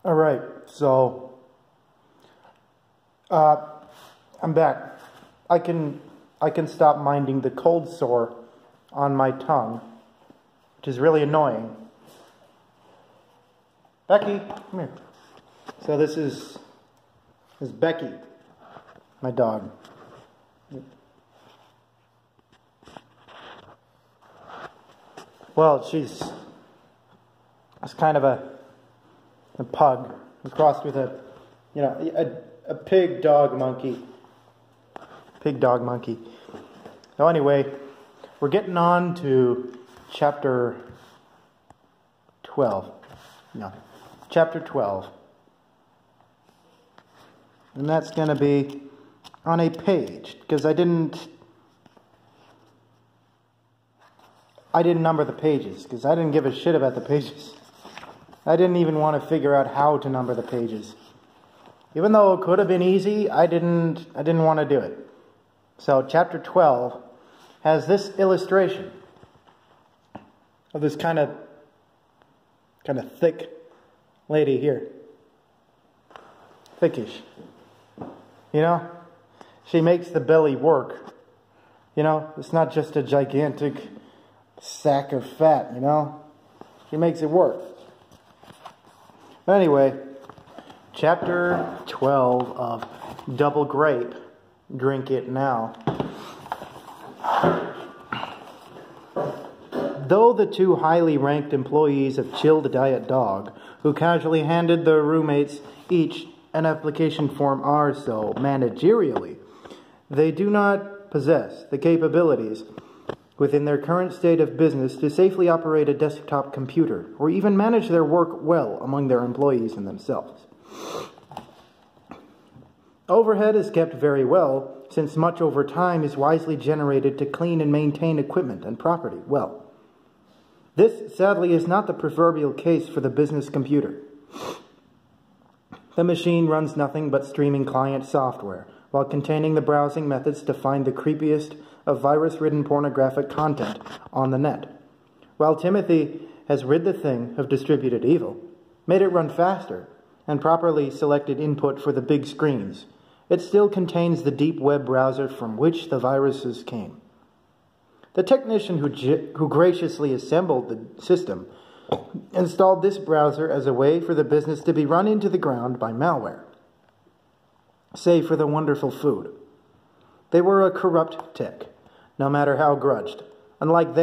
All right, so I'm back. I can stop minding the cold sore on my tongue, which is really annoying. Becky, come here. So this is Becky, my dog. Well, she's kind of a pug, crossed with a pig dog monkey. Pig dog monkey. So anyway, we're getting on to chapter 12. Chapter 12. And that's going to be on a page, because I didn't number the pages, because I didn't give a shit about the pages. I didn't even want to figure out how to number the pages. Even though it could have been easy, I didn't want to do it. So chapter 12 has this illustration of this kind of thick lady here. Thickish. She makes the belly work. It's not just a gigantic sack of fat, She makes it work. But anyway, chapter 12 of Double Grape, Drink It Now. Though the two highly ranked employees of Chilled Diet Dog, who casually handed their roommates each an application form, are so managerially, they do not possess the capabilities within their current state of business to safely operate a desktop computer or even manage their work well among their employees and themselves. Overhead is kept very well, since much overtime is wisely generated to clean and maintain equipment and property well. This, sadly, is not the proverbial case for the business computer. The machine runs nothing but streaming client software, while containing the browsing methods to find the creepiest of virus-ridden pornographic content on the net. While Timothy has rid the thing of distributed evil, made it run faster, and properly selected input for the big screens, it still contains the deep web browser from which the viruses came. The technician who graciously assembled the system installed this browser as a way for the business to be run into the ground by malware. Save for the wonderful food. They were a corrupt tech, no matter how grudged. Unlike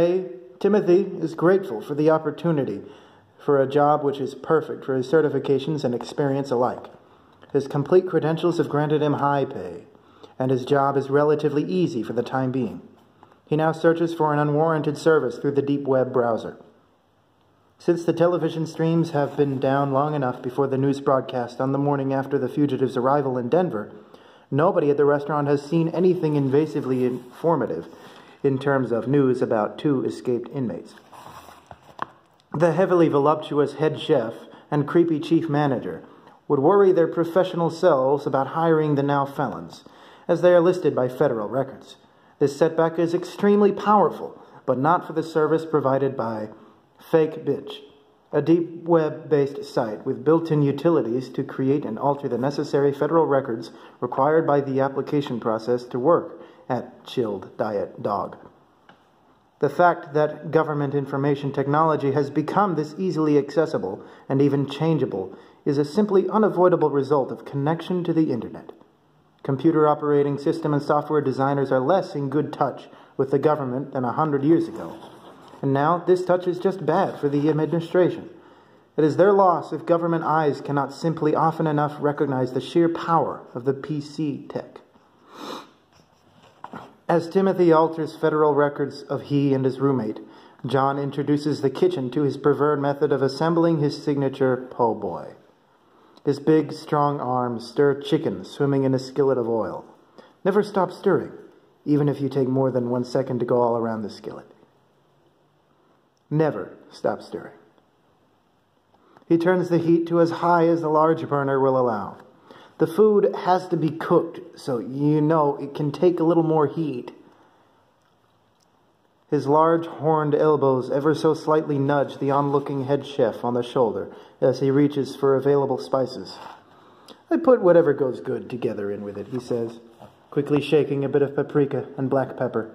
Timothy is grateful for the opportunity for a job which is perfect for his certifications and experience alike. His complete credentials have granted him high pay, and his job is relatively easy for the time being. He now searches for an unwarranted service through the deep web browser. Since the television streams have been down long enough before the news broadcast on the morning after the fugitive's arrival in Denver, nobody at the restaurant has seen anything invasively informative in terms of news about two escaped inmates. The heavily voluptuous head chef and creepy chief manager would worry their professional selves about hiring the now felons, as they are listed by federal records. This setback is extremely powerful, but not for the service provided by Fake Bitch, a deep web-based site with built-in utilities to create and alter the necessary federal records required by the application process to work at Chilled Diet Dog. The fact that government information technology has become this easily accessible and even changeable is a simply unavoidable result of connection to the internet. Computer operating system and software designers are less in good touch with the government than 100 years ago. And now this touch is just bad for the administration. It is their loss if government eyes cannot simply often enough recognize the sheer power of the PC tech. As Timothy alters federal records of he and his roommate, John introduces the kitchen to his preferred method of assembling his signature po' boy. His big, strong arms stir chicken swimming in a skillet of oil. Never stop stirring, even if you take more than 1 second to go all around the skillet. Never stop stirring. He turns the heat to as high as the large burner will allow. The food has to be cooked, so it can take a little more heat. His large horned elbows ever so slightly nudge the onlooking head chef on the shoulder as he reaches for available spices. I put whatever goes good together in with it, he says, quickly shaking a bit of paprika and black pepper,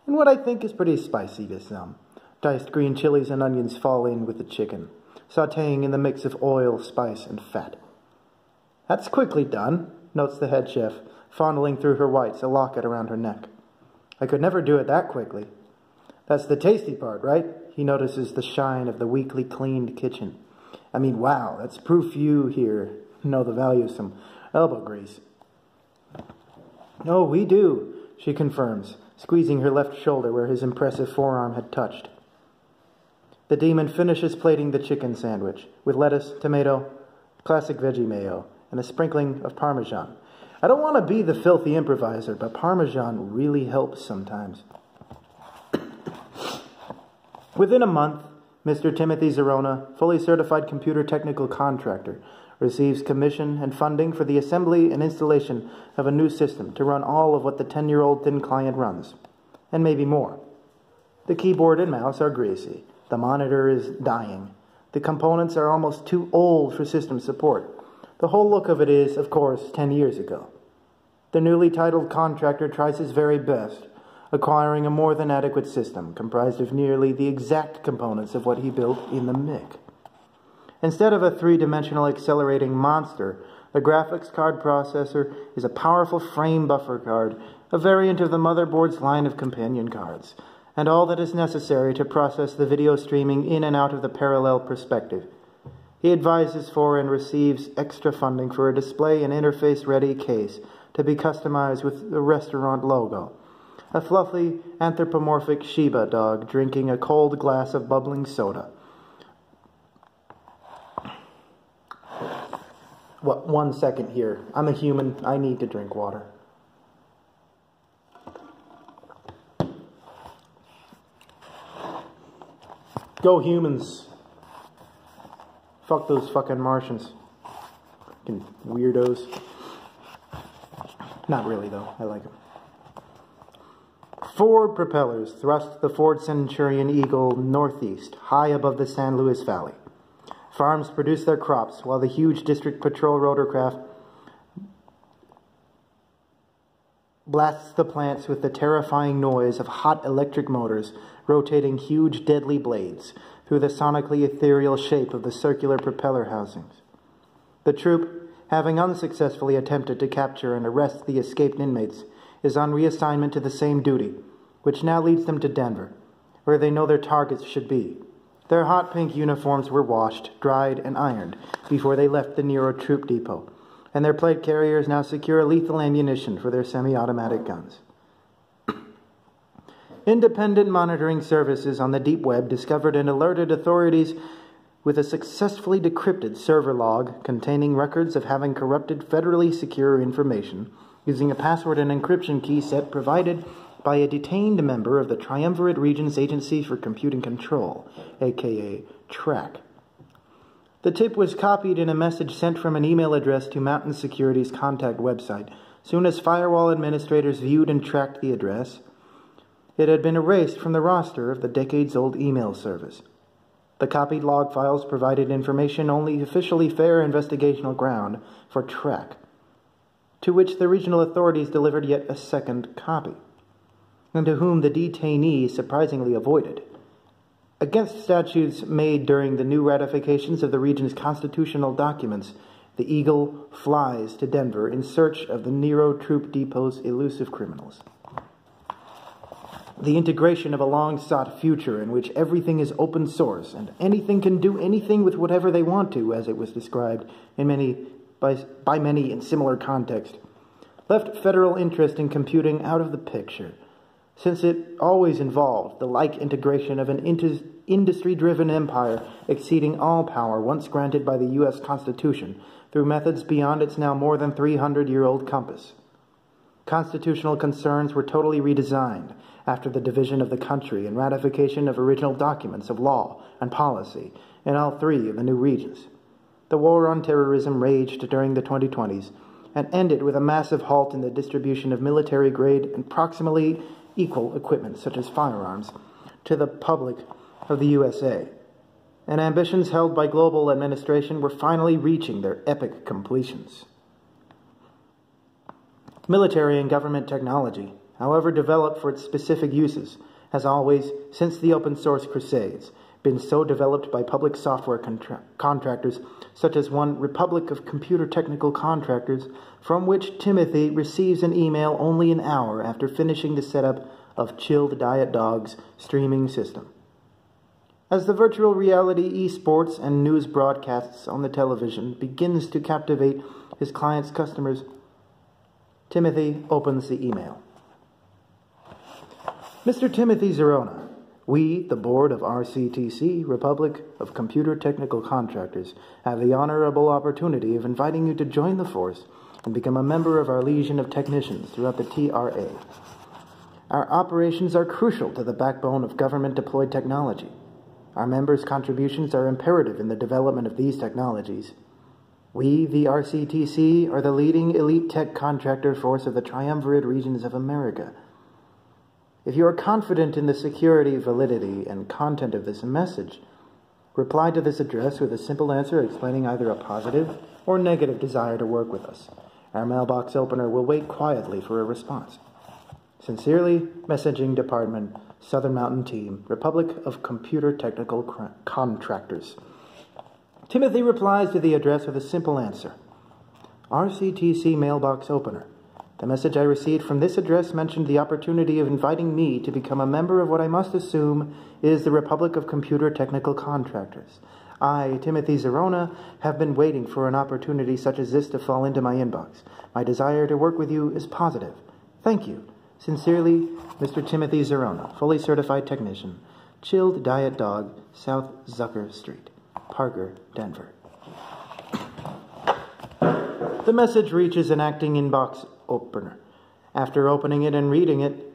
and what I think is pretty spicy to some. Diced green chilies and onions fall in with the chicken, sautéing in the mix of oil, spice, and fat. That's quickly done, notes the head chef, fondling through her whites, a locket around her neck. I could never do it that quickly. That's the tasty part, right? He notices the shine of the weekly cleaned kitchen. I mean, wow, that's proof you here know the value of some elbow grease. Oh, we do, she confirms, squeezing her left shoulder where his impressive forearm had touched. The demon finishes plating the chicken sandwich with lettuce, tomato, classic veggie mayo, and a sprinkling of Parmesan. I don't want to be the filthy improviser, but Parmesan really helps sometimes. Within a month, Mr. Timothy Zerona, fully certified computer technical contractor, receives commission and funding for the assembly and installation of a new system to run all of what the 10-year-old thin client runs, and maybe more. The keyboard and mouse are greasy. The monitor is dying. The components are almost too old for system support. The whole look of it is, of course, 10 years ago. The newly titled contractor tries his very best, acquiring a more than adequate system comprised of nearly the exact components of what he built in the MIC. Instead of a three-dimensional accelerating monster, the graphics card processor is a powerful frame buffer card, a variant of the motherboard's line of companion cards, and all that is necessary to process the video streaming in and out of the parallel perspective. He advises for and receives extra funding for a display and interface-ready case to be customized with the restaurant logo. A fluffy, anthropomorphic Shiba dog drinking a cold glass of bubbling soda. What? 1 second here. I'm a human. I need to drink water. Go humans. Fuck those fucking Martians. Fucking weirdos. Not really, though. I like them. Ford propellers thrust the Ford Centurion Eagle northeast, high above the San Luis Valley. Farms produce their crops while the huge District Patrol rotorcraft blasts the plants with the terrifying noise of hot electric motors rotating huge deadly blades through the sonically ethereal shape of the circular propeller housings. The troop, having unsuccessfully attempted to capture and arrest the escaped inmates, is on reassignment to the same duty, which now leads them to Denver, where they know their targets should be. Their hot pink uniforms were washed, dried, and ironed before they left the Nero Troop Depot, and their plate carriers now secure lethal ammunition for their semi-automatic guns. Independent monitoring services on the deep web discovered and alerted authorities with a successfully decrypted server log containing records of having corrupted federally secure information using a password and encryption key set provided by a detained member of the Triumvirate Region's Agency for Computing Control, aka TRAC. The tip was copied in a message sent from an email address to Mountain Security's contact website. Soon as firewall administrators viewed and tracked the address, it had been erased from the roster of the decades-old email service. The copied log files provided information only officially fair investigational ground for TRAC, to which the regional authorities delivered yet a second copy, and to whom the detainee surprisingly avoided. Against statutes made during the new ratifications of the region's constitutional documents, the Eagle flies to Denver in search of the Nero Troop Depot's elusive criminals. The integration of a long-sought future in which everything is open source and anything can do anything with whatever they want to, as it was described by many in similar context, left federal interest in computing out of the picture, since it always involved the like integration of an industry-driven empire exceeding all power once granted by the U.S. Constitution through methods beyond its now more than 300-year-old compass. Constitutional concerns were totally redesigned after the division of the country and ratification of original documents of law and policy in all three of the new regions. The war on terrorism raged during the 2020s and ended with a massive halt in the distribution of military-grade and proximally equal equipment such as firearms to the public of the USA, and ambitions held by global administration were finally reaching their epic completions. Military and government technology, however developed for its specific uses, has always, since the open source crusades, been so developed by public software contractors, such as one Republic of Computer Technical Contractors, from which Timothy receives an email only an hour after finishing the setup of Chilled Diet Dog's streaming system. As the virtual reality esports and news broadcasts on the television begins to captivate his client's customers, Timothy opens the email. Mr. Timothy Zerona, we, the board of RCTC, Republic of Computer Technical Contractors, have the honorable opportunity of inviting you to join the force and become a member of our legion of technicians throughout the TRA. Our operations are crucial to the backbone of government-deployed technology. Our members' contributions are imperative in the development of these technologies. We, the RCTC, are the leading elite tech contractor force of the triumvirate regions of America. If you are confident in the security, validity, and content of this message, reply to this address with a simple answer explaining either a positive or negative desire to work with us. Our mailbox opener will wait quietly for a response. Sincerely, Messaging Department, Southern Mountain Team, Republic of Computer Technical Contractors. Timothy replies to the address with a simple answer. RCTC mailbox opener. The message I received from this address mentioned the opportunity of inviting me to become a member of what I must assume is the Republic of Computer Technical Contractors. I, Timothy Zerona, have been waiting for an opportunity such as this to fall into my inbox. My desire to work with you is positive. Thank you. Sincerely, Mr. Timothy Zerona, fully certified technician, Chilled Diet Dog, South Zucker Street, Parker, Denver. The message reaches an acting inbox opener. After opening it and reading it,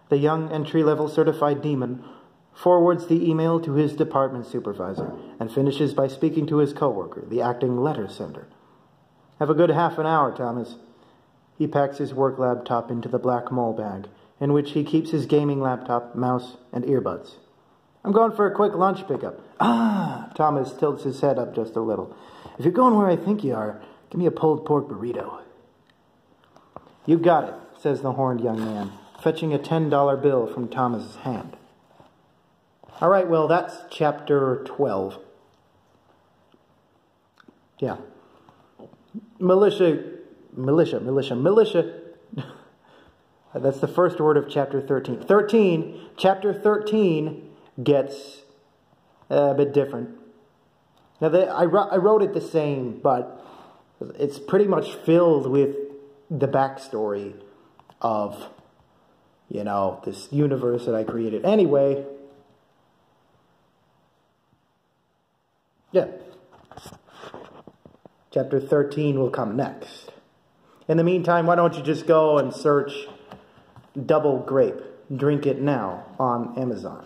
the young entry-level certified demon forwards the email to his department supervisor and finishes by speaking to his coworker, the acting letter sender. Have a good half an hour, Thomas. He packs his work laptop into the black mole bag, in which he keeps his gaming laptop, mouse, and earbuds. I'm going for a quick lunch pickup. Thomas tilts his head up just a little. If you're going where I think you are, give me a pulled pork burrito. You got it, says the horned young man, fetching a $10 bill from Thomas's hand. All right, well, that's chapter 12. Yeah. Militia. That's the first word of chapter 13. Chapter 13 gets a bit different. Now, I wrote it the same, but it's pretty much filled with the backstory of, this universe that I created. Anyway, yeah. Chapter 13 will come next. In the meantime, why don't you just go and search Double Grape, Drink It Now on Amazon.